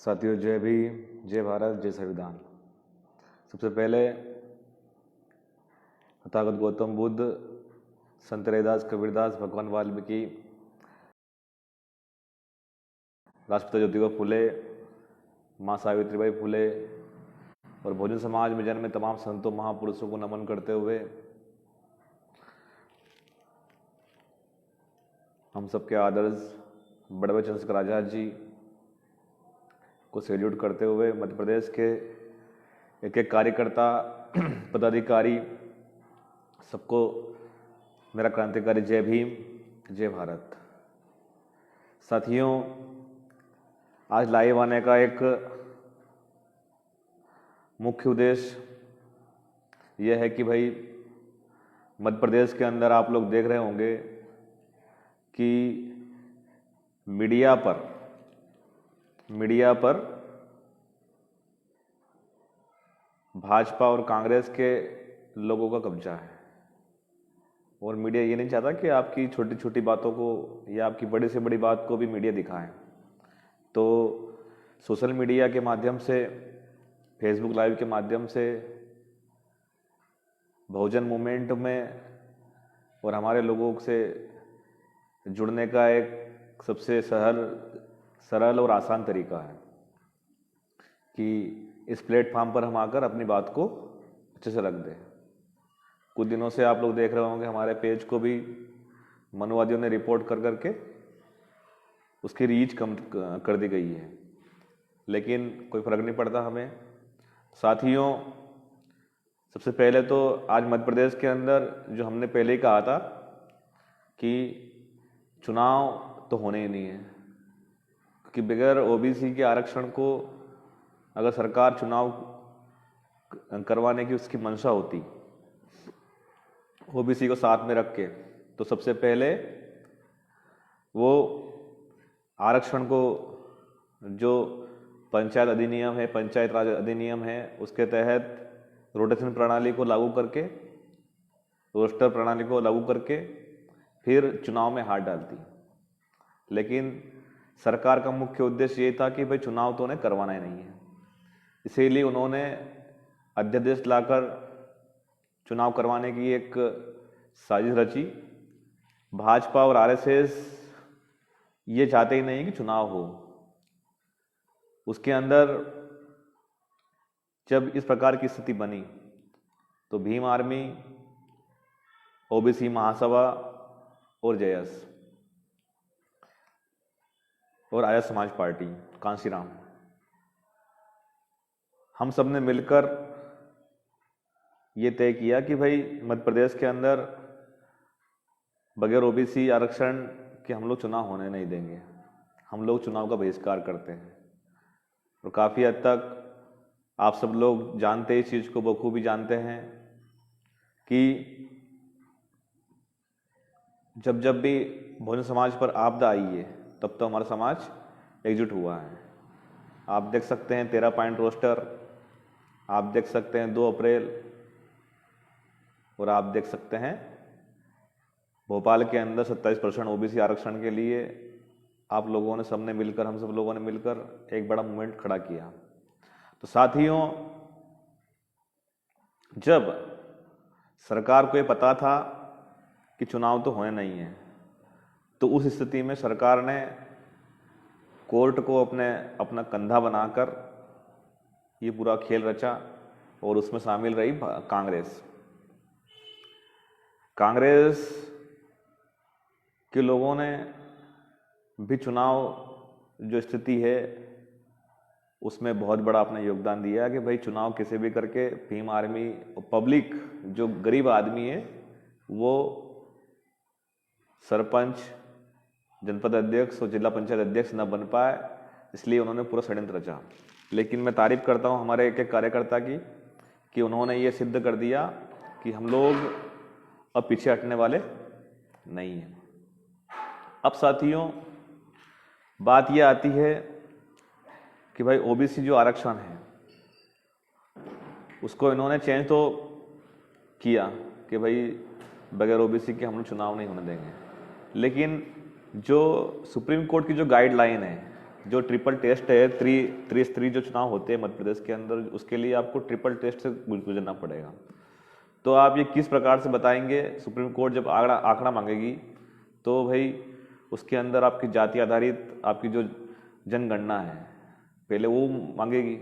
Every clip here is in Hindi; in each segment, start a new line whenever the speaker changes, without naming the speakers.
साथियों, जय भीम, जय भारत, जय संविधान। सबसे पहले तथागत गौतम बुद्ध, संत रैदास, कबीरदास, भगवान वाल्मीकि, राष्ट्रपिता ज्योतिबा फुले, माँ सावित्रीबाई फुले और बहुजन समाज में जन्मे तमाम संतों महापुरुषों को नमन करते हुए हम सबके आदर्श बड़े भाई चंद्रशेखर आजाद जी को सैल्यूट करते हुए मध्य प्रदेश के एक एक कार्यकर्ता पदाधिकारी सबको मेरा क्रांतिकारी जय भीम, जय भारत। साथियों, आज लाइव आने का एक मुख्य उद्देश्य यह है कि भाई मध्य प्रदेश के अंदर आप लोग देख रहे होंगे कि मीडिया पर भाजपा और कांग्रेस के लोगों का कब्जा है और मीडिया ये नहीं चाहता कि आपकी छोटी छोटी बातों को या आपकी बड़ी से बड़ी बात को भी मीडिया दिखाए। तो सोशल मीडिया के माध्यम से, फेसबुक लाइव के माध्यम से बहुजन मूवमेंट में और हमारे लोगों से जुड़ने का एक सबसे सरल और आसान तरीका है कि इस प्लेटफॉर्म पर हम आकर अपनी बात को अच्छे से रख दें। कुछ दिनों से आप लोग देख रहे होंगे हमारे पेज को भी मनुवादियों ने रिपोर्ट कर करके उसकी रीच कम कर दी गई है, लेकिन कोई फर्क नहीं पड़ता हमें। साथियों, सबसे पहले तो आज मध्य प्रदेश के अंदर जो हमने पहले ही कहा था कि चुनाव तो होने ही नहीं है, क्योंकि बगैर ओबीसी के आरक्षण को अगर सरकार चुनाव करवाने की उसकी मंशा होती ओबीसी को साथ में रख के, तो सबसे पहले वो आरक्षण को जो पंचायत अधिनियम है, पंचायत राज अधिनियम है, उसके तहत रोटेशन प्रणाली को लागू करके, रोस्टर प्रणाली को लागू करके फिर चुनाव में हाथ डालती। लेकिन सरकार का मुख्य उद्देश्य ये था कि भाई चुनाव तो उन्हें करवाना ही नहीं है, इसीलिए उन्होंने अध्यादेश लाकर चुनाव करवाने की एक साजिश रची। भाजपा और आरएसएस ये चाहते ही नहीं कि चुनाव हो। उसके अंदर जब इस प्रकार की स्थिति बनी तो भीम आर्मी, ओबीसी महासभा और जेएस और आर्य समाज पार्टी, कांशीराम, हम सब ने मिलकर ये तय किया कि भाई मध्य प्रदेश के अंदर बगैर ओबीसी आरक्षण के हम लोग चुनाव होने नहीं देंगे। हम लोग चुनाव का बहिष्कार करते हैं और काफ़ी हद तक आप सब लोग जानते इस चीज़ को बखूबी जानते हैं कि जब जब भी बहुजन समाज पर आपदा आई है तब तो हमारा समाज एकजुट हुआ है। आप देख सकते हैं 13 पॉइंट रोस्टर, आप देख सकते हैं 2 अप्रैल, और आप देख सकते हैं भोपाल के अंदर 27% ओबीसी आरक्षण के लिए आप लोगों ने, सबने मिलकर, हम सब लोगों ने मिलकर एक बड़ा मूवमेंट खड़ा किया। तो साथियों, जब सरकार को ये पता था कि चुनाव तो होने नहीं है, तो उस स्थिति में सरकार ने कोर्ट को अपना कंधा बनाकर ये पूरा खेल रचा और उसमें शामिल रही कांग्रेस के लोगों ने भी चुनाव जो स्थिति है उसमें बहुत बड़ा अपना योगदान दिया कि भाई चुनाव कैसे भी करके भीम आर्मी और पब्लिक, जो गरीब आदमी है, वो सरपंच, जनपद अध्यक्ष और जिला पंचायत अध्यक्ष न बन पाए, इसलिए उन्होंने पूरा षड्यंत्र रचा। लेकिन मैं तारीफ करता हूं हमारे एक एक कार्यकर्ता की कि उन्होंने ये सिद्ध कर दिया कि हम लोग अब पीछे हटने वाले नहीं हैं। अब साथियों, बात यह आती है कि भाई ओबीसी जो आरक्षण है उसको इन्होंने चेंज तो किया कि भाई बगैर ओबीसी के हम लोग चुनाव नहीं होने देंगे, लेकिन जो सुप्रीम कोर्ट की जो गाइडलाइन है जो ट्रिपल टेस्ट है, त्रिस्तरीय जो चुनाव होते हैं मध्य प्रदेश के अंदर, उसके लिए आपको ट्रिपल टेस्ट से गुजरना पड़ेगा। तो आप ये किस प्रकार से बताएंगे? सुप्रीम कोर्ट जब आंकड़ा मांगेगी तो भाई उसके अंदर आपकी जाति आधारित आपकी जो जनगणना है पहले वो मांगेगी।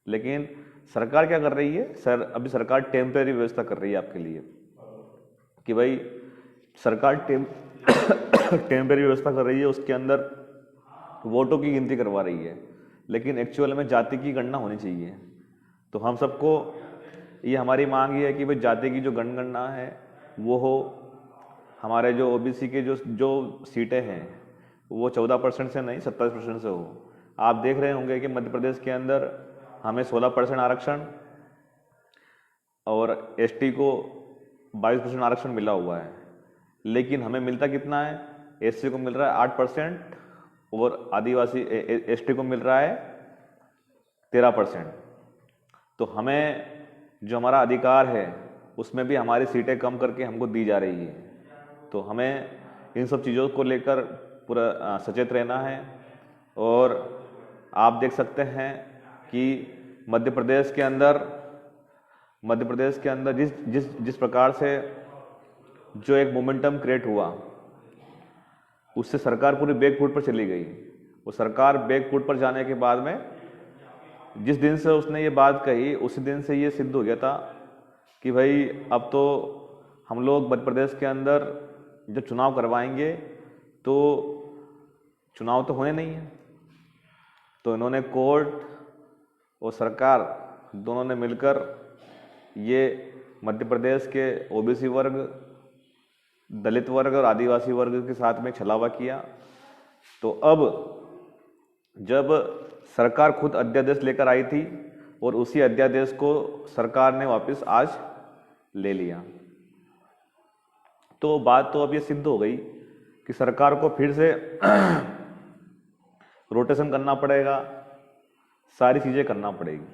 लेकिन सरकार क्या कर रही है? अभी सरकार टेम्परेरी व्यवस्था कर रही है आपके लिए कि भाई सरकार टेम्परेरी व्यवस्था कर रही है, उसके अंदर वोटों की गिनती करवा रही है, लेकिन एक्चुअल में जाति की गणना होनी चाहिए। तो हम सबको ये हमारी मांग ये है कि भाई जाति की जो जनगणना है वो हो। हमारे जो ओबीसी के जो सीटें हैं वो 14% से नहीं 27% से हो। आप देख रहे होंगे कि मध्य प्रदेश के अंदर हमें 16% आरक्षण और एसटी को 22% आरक्षण मिला हुआ है, लेकिन हमें मिलता कितना है? एससी को मिल रहा है 8% और आदिवासी एसटी को मिल रहा है 13%। तो हमें जो हमारा अधिकार है उसमें भी हमारी सीटें कम करके हमको दी जा रही है। तो हमें इन सब चीज़ों को लेकर पूरा सचेत रहना है। और आप देख सकते हैं कि मध्य प्रदेश के अंदर जिस प्रकार से जो एक मोमेंटम क्रिएट हुआ, उससे सरकार पूरी बैकफुट पर चली गई। वो सरकार बैकफुट पर जाने के बाद में जिस दिन से उसने ये बात कही, उसी दिन से ये सिद्ध हो गया था कि भाई अब तो हम लोग मध्य प्रदेश के अंदर जब चुनाव करवाएंगे तो चुनाव तो होने नहीं है। तो इन्होंने कोर्ट और सरकार दोनों ने मिलकर ये मध्य प्रदेश के ओबीसी वर्ग, दलित वर्ग और आदिवासी वर्ग के साथ में छलावा किया। तो अब जब सरकार खुद अध्यादेश लेकर आई थी और उसी अध्यादेश को सरकार ने वापस आज ले लिया, तो बात तो अब ये सिद्ध हो गई कि सरकार को फिर से रोटेशन करना पड़ेगा, सारी चीजें करना पड़ेगी।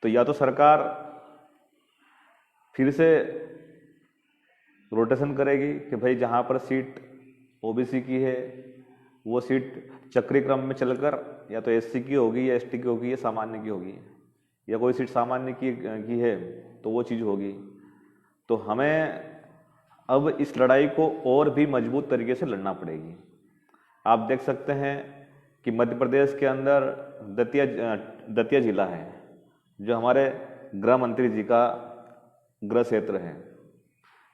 तो या तो सरकार फिर से रोटेशन करेगी कि भाई जहां पर सीट ओबीसी की है वो सीट चक्रीय क्रम में चलकर या तो एससी की होगी या एसटी की होगी या सामान्य की होगी, या कोई सीट सामान्य की है तो वो चीज़ होगी। तो हमें अब इस लड़ाई को और भी मजबूत तरीके से लड़ना पड़ेगी। आप देख सकते हैं कि मध्य प्रदेश के अंदर दतिया जिला है जो हमारे गृह मंत्री जी का गृह क्षेत्र है,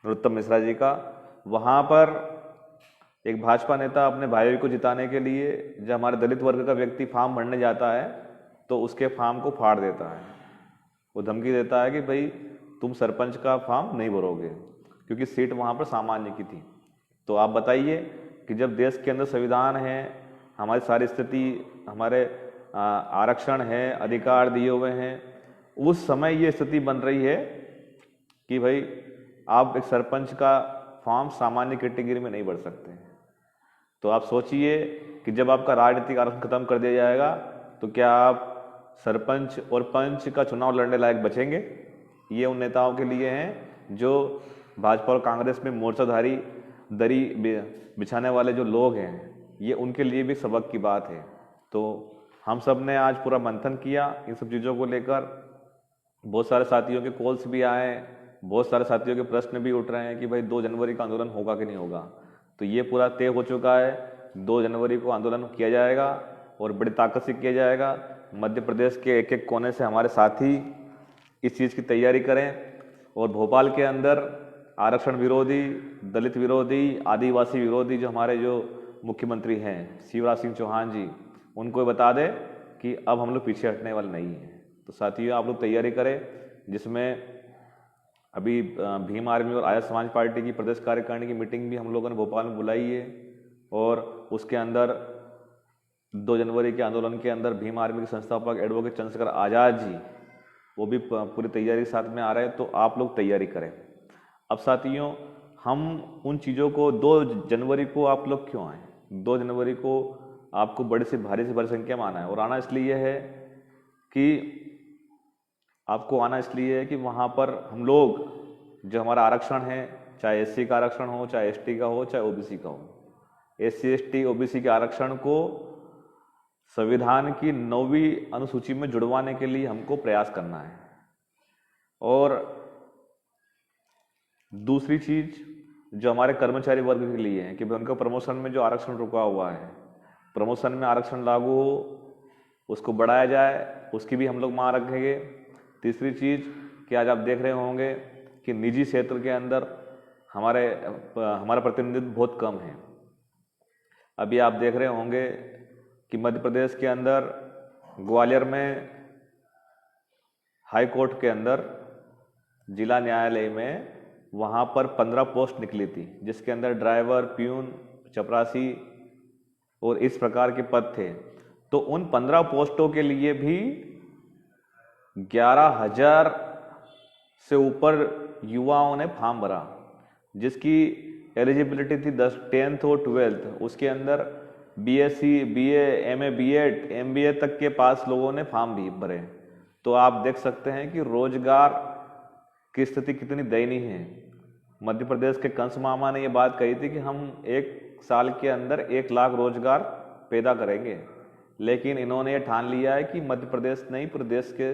नरोत्तम मिश्रा जी का। वहाँ पर एक भाजपा नेता अपने भाई को जिताने के लिए जब हमारे दलित वर्ग का व्यक्ति फॉर्म भरने जाता है तो उसके फॉर्म को फाड़ देता है। वो धमकी देता है कि भाई तुम सरपंच का फॉर्म नहीं भरोगे, क्योंकि सीट वहाँ पर सामान्य की थी। तो आप बताइए कि जब देश के अंदर संविधान है, हमारी सारी स्थिति, हमारे आरक्षण है, अधिकार दिए हुए हैं, उस समय ये स्थिति बन रही है कि भाई आप एक सरपंच का फॉर्म सामान्य कैटेगरी में नहीं भर सकते। तो आप सोचिए कि जब आपका राजनीतिक आरक्षण खत्म कर दिया जाएगा तो क्या आप सरपंच और पंच का चुनाव लड़ने लायक बचेंगे? ये उन नेताओं के लिए हैं जो भाजपा और कांग्रेस में मोर्चाधारी दरी बिछाने वाले जो लोग हैं, ये उनके लिए भी सबक की बात है। तो हम सब ने आज पूरा मंथन किया इन सब चीज़ों को लेकर। बहुत सारे साथियों के कॉल्स भी आए, बहुत सारे साथियों के प्रश्न भी उठ रहे हैं कि भाई 2 जनवरी का आंदोलन होगा कि नहीं होगा। तो ये पूरा तय हो चुका है, 2 जनवरी को आंदोलन किया जाएगा और बड़ी ताकत से किया जाएगा। मध्य प्रदेश के एक एक कोने से हमारे साथी इस चीज़ की तैयारी करें और भोपाल के अंदर आरक्षण विरोधी, दलित विरोधी, आदिवासी विरोधी जो हमारे जो मुख्यमंत्री हैं शिवराज सिंह चौहान जी, उनको बता दें कि अब हम लोग पीछे हटने वाले नहीं हैं। तो साथियों आप लोग तैयारी करें, जिसमें अभी भीम आर्मी और आर्य समाज पार्टी की प्रदेश कार्यकारिणी की मीटिंग भी हम लोगों ने भोपाल में बुलाई है और उसके अंदर 2 जनवरी के आंदोलन के अंदर भीम आर्मी के संस्थापक एडवोकेट चंद्रशेखर आज़ाद जी वो भी पूरी तैयारी के साथ में आ रहे हैं। तो आप लोग तैयारी करें। अब साथियों हम उन चीज़ों को 2 जनवरी को आप लोग क्यों आए? 2 जनवरी को आपको भारी से भारी संख्या में आना है और आना इसलिए है कि आपको आना इसलिए है कि वहाँ पर हम लोग जो हमारा आरक्षण है, चाहे एससी का आरक्षण हो, चाहे एसटी का हो, चाहे ओबीसी का हो, एससी एसटी ओबीसी के आरक्षण को संविधान की 9वीं अनुसूची में जुड़वाने के लिए हमको प्रयास करना है। और दूसरी चीज जो हमारे कर्मचारी वर्ग के लिए है कि भाई उनका प्रमोशन में जो आरक्षण रुका हुआ है, प्रमोशन में आरक्षण लागू हो, उसको बढ़ाया जाए, उसकी भी हम लोग मांग रखेंगे। तीसरी चीज कि आज आप देख रहे होंगे कि निजी क्षेत्र के अंदर हमारा प्रतिनिधित्व बहुत कम है। अभी आप देख रहे होंगे कि मध्य प्रदेश के अंदर ग्वालियर में हाई कोर्ट के अंदर जिला न्यायालय में वहाँ पर 15 पोस्ट निकली थी, जिसके अंदर ड्राइवर, प्यून, चपरासी और इस प्रकार के पद थे। तो उन 15 पोस्टों के लिए भी 11,000 से ऊपर युवाओं ने फॉर्म भरा, जिसकी एलिजिबिलिटी थी 10th और 12th। उसके अंदर BSc, BA, MA, BEd, MBA तक के पास लोगों ने फॉर्म भी भरे। तो आप देख सकते हैं कि रोजगार की स्थिति कितनी दयनीय है। मध्य प्रदेश के कंस मामा ने ये बात कही थी कि हम 1 साल के अंदर 1 लाख रोजगार पैदा करेंगे, लेकिन इन्होंने ये ठान लिया है कि मध्य प्रदेश नहीं, प्रदेश के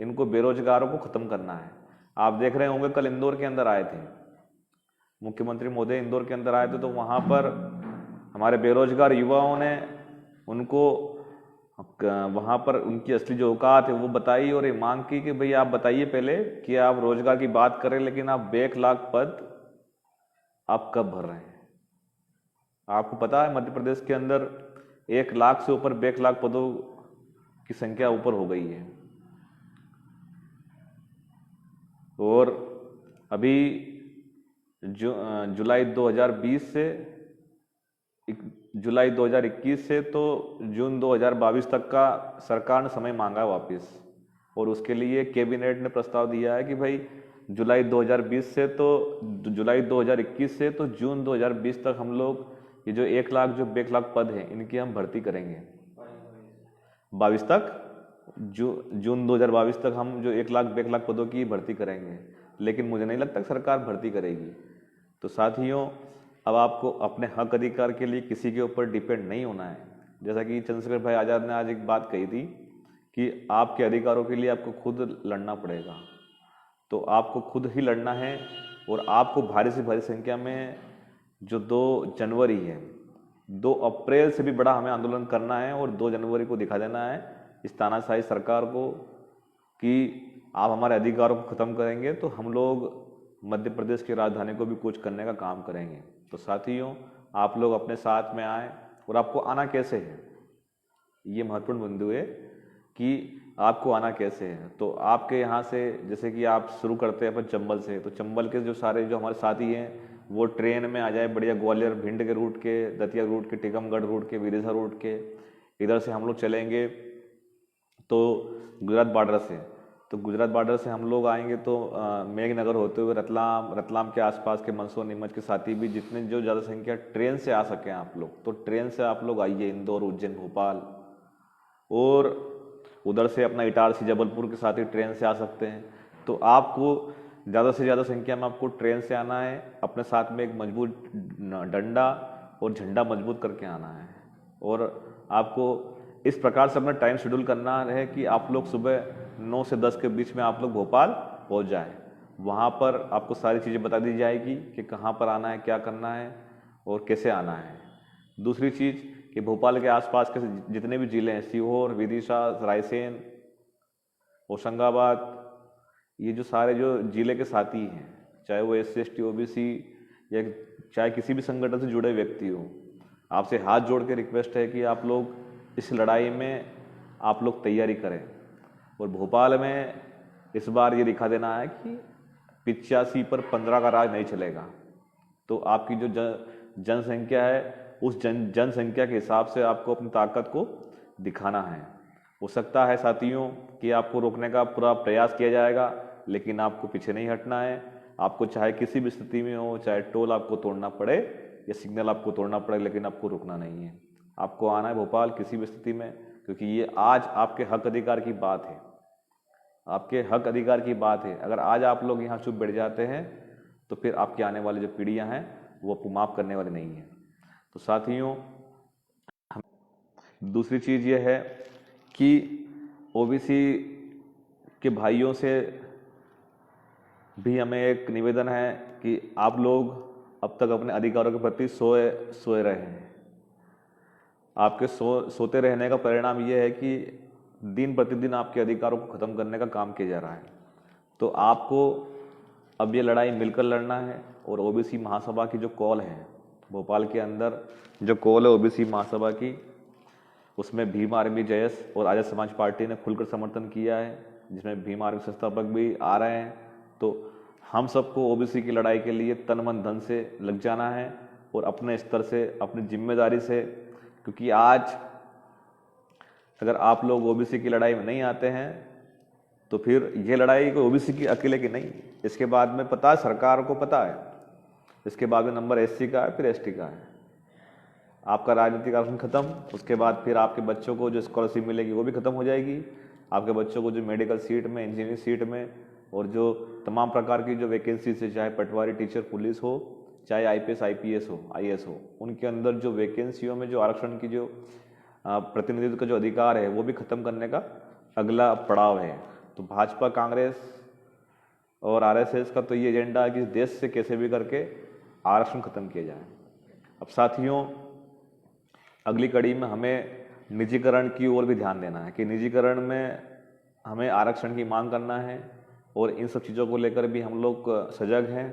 इनको बेरोजगारों को खत्म करना है। आप देख रहे होंगे कल इंदौर के अंदर आए थे मुख्यमंत्री महोदय, इंदौर के अंदर आए थे, तो वहाँ पर हमारे बेरोजगार युवाओं ने उनको वहाँ पर उनकी असली जो औकात है वो बताई और ये मांग की कि भाई आप बताइए पहले कि आप रोजगार की बात करें, लेकिन आप 1 लाख पद आप कब भर रहे हैं? आपको पता है मध्य प्रदेश के अंदर 1 लाख से ऊपर 1 लाख पदों की संख्या ऊपर हो गई है। और अभी जुलाई 2021 से तो जून 2022 तक का सरकार ने समय मांगा है वापस, और उसके लिए कैबिनेट ने प्रस्ताव दिया है कि भाई जुलाई 2021 से तो जून 2020 तक हम लोग ये जो 1 लाख पद हैं इनकी हम भर्ती करेंगे। 22 तक जून 2022 तक हम जो 1 लाख पदों की भर्ती करेंगे, लेकिन मुझे नहीं लगता सरकार भर्ती करेगी। तो साथियों, अब आपको अपने हक अधिकार के लिए किसी के ऊपर डिपेंड नहीं होना है। जैसा कि चंद्रशेखर भाई आज़ाद ने आज एक बात कही थी कि आपके अधिकारों के लिए आपको खुद लड़ना पड़ेगा। तो आपको खुद ही लड़ना है, और आपको भारी से भारी संख्या में जो 2 जनवरी है, 2 अप्रैल से भी बड़ा हमें आंदोलन करना है, और 2 जनवरी को दिखा देना है इस तानाशाही सरकार को कि आप हमारे अधिकारों को ख़त्म करेंगे तो हम लोग मध्य प्रदेश की राजधानी को भी कुछ करने का काम करेंगे। तो साथियों, आप लोग अपने साथ में आए, और आपको आना कैसे है, ये महत्वपूर्ण बिंदु है कि आपको आना कैसे है। तो आपके यहाँ से जैसे कि आप शुरू करते हैं अपन चंबल से, तो चंबल के जो हमारे साथी हैं वो ट्रेन में आ जाए बढ़िया, ग्वालियर भिंड के रूट के, दतिया रूट के, टीकमगढ़ रूट के, विदिशा रूट के, इधर से हम लोग चलेंगे तो गुजरात बॉर्डर से, तो गुजरात बॉर्डर से हम लोग आएंगे तो मेघनगर होते हुए रतलाम के आसपास के मंदसौर, नीमच के साथी भी जितने जो ज़्यादा संख्या ट्रेन से आ सकें आप लोग, तो ट्रेन से आप लोग आइए इंदौर, उज्जैन, भोपाल, और उधर से अपना इटारसी, जबलपुर के साथ ही ट्रेन से आ सकते हैं। तो आपको ज़्यादा से ज़्यादा संख्या में आपको ट्रेन से आना है, अपने साथ में एक मजबूत डंडा और झंडा मजबूत करके आना है, और आपको इस प्रकार से अपना टाइम शेड्यूल करना है कि आप लोग सुबह 9 से 10 के बीच में आप लोग भोपाल पहुंच जाएं। वहां पर आपको सारी चीज़ें बता दी जाएगी कि कहां पर आना है, क्या करना है और कैसे आना है। दूसरी चीज़ कि भोपाल के आसपास के जितने भी ज़िले हैं, सीहोर, विदिशा, रायसेन, होशंगाबाद, ये जो सारे जो ज़िले के साथी हैं, चाहे वो SC ST OBC या चाहे किसी भी संगठन से जुड़े व्यक्ति हो, आपसे हाथ जोड़ के रिक्वेस्ट है कि आप लोग इस लड़ाई में आप लोग तैयारी करें। और भोपाल में इस बार ये दिखा देना है कि 85 पर 15 का राज नहीं चलेगा। तो आपकी जो जनसंख्या है उस जनसंख्या के हिसाब से आपको अपनी ताकत को दिखाना है। हो सकता है साथियों कि आपको रोकने का पूरा प्रयास किया जाएगा, लेकिन आपको पीछे नहीं हटना है। आपको चाहे किसी भी स्थिति में हो, चाहे टोल आपको तोड़ना पड़े या सिग्नल आपको तोड़ना पड़े, लेकिन आपको रुकना नहीं है। आपको आना है भोपाल किसी भी स्थिति में, क्योंकि ये आज आपके हक अधिकार की बात है, आपके हक अधिकार की बात है। अगर आज आप लोग यहाँ चुप बैठ जाते हैं तो फिर आपकी आने वाली जो पीढ़ियाँ हैं वो आपको माफ़ करने वाली नहीं है। तो साथियों, दूसरी चीज़ ये है कि ओबीसी के भाइयों से भी हमें एक निवेदन है कि आप लोग अब तक अपने अधिकारों के प्रति सोए रहे हैं। आपके सोते रहने का परिणाम ये है कि दिन प्रतिदिन आपके अधिकारों को ख़त्म करने का काम किया जा रहा है। तो आपको अब ये लड़ाई मिलकर लड़ना है। और ओबीसी महासभा की जो कॉल है, भोपाल के अंदर जो कॉल है ओबीसी महासभा की, उसमें भीम आर्मी जयस और आर्य समाज पार्टी ने खुलकर समर्थन किया है, जिसमें भीम आर्मी संस्थापक भी आ रहे हैं। तो हम सबको ओबीसी की लड़ाई के लिए तन मन धन से लग जाना है और अपने स्तर से, अपनी जिम्मेदारी से, क्योंकि आज अगर आप लोग ओबीसी की लड़ाई में नहीं आते हैं तो फिर ये लड़ाई कोई ओबीसी की अकेले की नहीं। इसके बाद में पता है, सरकार को पता है, इसके बाद में नंबर एससी का है, फिर एसटी का है। आपका राजनीतिक आरक्षण खत्म, उसके बाद फिर आपके बच्चों को जो स्कॉलरशिप मिलेगी वो भी खत्म हो जाएगी। आपके बच्चों को जो मेडिकल सीट में, इंजीनियरिंग सीट में और जो तमाम प्रकार की जो वैकेंसीज है, चाहे पटवारी, टीचर, पुलिस हो, चाहे आईपीएस, आईपीएस हो, आईएएस हो, उनके अंदर जो वैकेंसियों में जो आरक्षण की जो प्रतिनिधित्व का जो अधिकार है वो भी खत्म करने का अगला पड़ाव है। तो भाजपा, कांग्रेस और आरएसएस का तो ये एजेंडा है कि देश से कैसे भी करके आरक्षण खत्म किया जाए। अब साथियों, अगली कड़ी में हमें निजीकरण की ओर भी ध्यान देना है कि निजीकरण में हमें आरक्षण की मांग करना है और इन सब चीज़ों को लेकर भी हम लोग सजग हैं।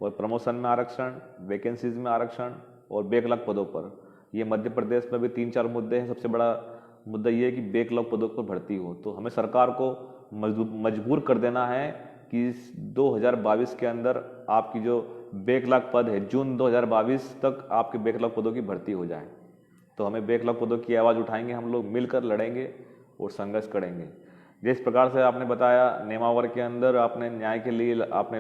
और प्रमोशन में आरक्षण, वैकेंसीज में आरक्षण और बैकलॉग पदों पर, ये मध्य प्रदेश में भी 3-4 मुद्दे हैं। सबसे बड़ा मुद्दा ये है कि बैकलॉग पदों पर भर्ती हो। तो हमें सरकार को मजबूर कर देना है कि 2022 के अंदर आपकी जो बैकलॉग पद है, जून 2022 तक आपके बैकलॉग पदों की भर्ती हो जाए। तो हमें बैकलॉग पदों की आवाज़ उठाएंगे, हम लोग मिलकर लड़ेंगे और संघर्ष करेंगे। जिस प्रकार से आपने बताया, नेमावर के अंदर आपने न्याय के लिए आपने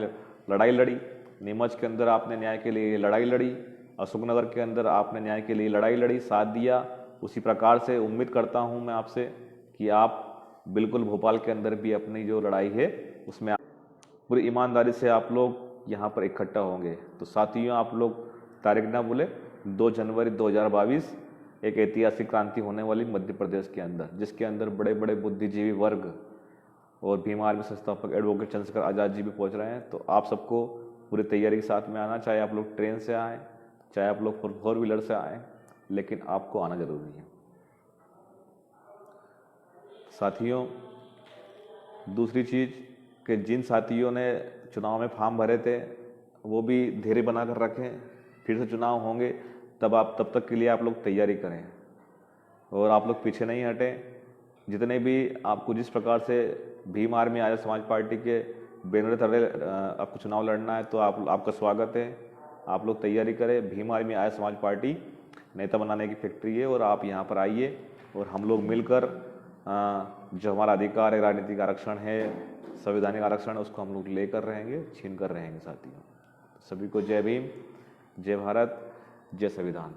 लड़ाई लड़ी, नीमच के अंदर आपने न्याय के लिए लड़ाई लड़ी, अशोकनगर के अंदर आपने न्याय के लिए लड़ाई लड़ी, साथ दिया। उसी प्रकार से उम्मीद करता हूं मैं आपसे कि आप बिल्कुल भोपाल के अंदर भी अपनी जो लड़ाई है उसमें पूरी ईमानदारी से आप लोग यहाँ पर इकट्ठा होंगे। तो साथियों, आप लोग तारीख ना भूले, 2 जनवरी 2022 एक ऐतिहासिक क्रांति होने वाली मध्य प्रदेश के अंदर, जिसके अंदर बड़े बड़े बुद्धिजीवी वर्ग और भीम आर्मी संस्थापक एडवोकेट चंद्रशेखर आज़ाद जी भी पहुंच रहे हैं। तो आप सबको पूरी तैयारी के साथ में आना, चाहे आप लोग ट्रेन से आएँ, चाहे आप लोग 4 व्हीलर से आएँ, लेकिन आपको आना जरूरी है। साथियों, दूसरी चीज़ कि जिन साथियों ने चुनाव में फॉर्म भरे थे वो भी धैर्य बना कर रखें। फिर से चुनाव होंगे, तब तक के लिए आप लोग तैयारी करें और आप लोग पीछे नहीं हटें। जितने भी आपको जिस प्रकार से भीम आर्मी आर्य समाज पार्टी के बैनर तले आपको चुनाव लड़ना है, तो आपका स्वागत है। आप लोग तैयारी करें। भीम आर्मी आर्य समाज पार्टी नेता बनाने की फैक्ट्री है और आप यहाँ पर आइए और हम लोग मिलकर जो हमारा अधिकार है, राजनीतिक आरक्षण है, संवैधानिक आरक्षण है, उसको हम लोग लेकर रहेंगे, छीन कर रहेंगे। साथियों, सभी को जय भीम, जय भारत, जय संविधान।